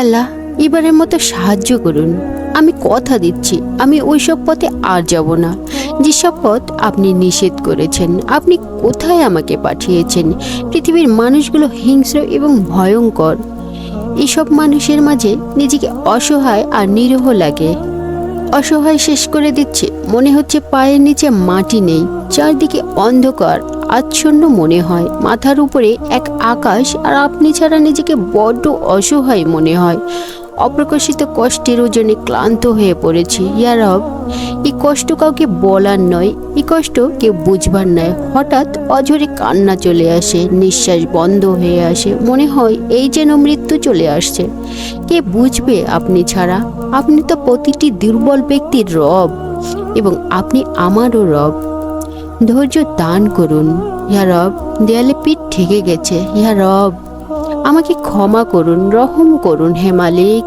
আল্লাহ, এবারের মতো সাহায্য করুন। আমি কথা দিচ্ছি আমি ওইসব পথে আর যাব না, যেসব পথ আপনি নিষেধ করেছেন। আপনি কোথায় আমাকে পাঠিয়েছেন? পৃথিবীর মানুষগুলো হিংস্র এবং ভয়ঙ্কর। এসব মানুষের মাঝে নিজেকে অসহায় আর নিরীহ লাগে। অসহায় শেষ করে দিচ্ছে, মনে হচ্ছে পায়ের নিচে মাটি নেই, চারদিকে অন্ধকার আচ্ছন্ন মনে হয়, মাথার উপরে এক আকাশ, আর আপনি ছাড়া নিজেকে বড্ড অসহায় মনে হয়। অপ্রকাশিত কষ্টের ওজনে ক্লান্ত হয়ে পড়েছি। ইয়া রব, এই কষ্ট কাউকে বলার নয়, এই কষ্ট কেউ বুঝবার নয়। হঠাৎ অঝরে কান্না চলে আসে, নিঃশ্বাস বন্ধ হয়ে আসে, মনে হয় এই যেন মৃত্যু চলে আসছে। কে বুঝবে আপনি ছাড়া? আপনি তো প্রতিটি দুর্বল ব্যক্তির রব, এবং আপনি আমারও রব। ধৈর্য দান করুন ইয়া রব। দেয়ালে পিঠ ঠেকে গেছে। ইয়া রব, আমাকে ক্ষমা করুন, রহম করুন হে মালিক।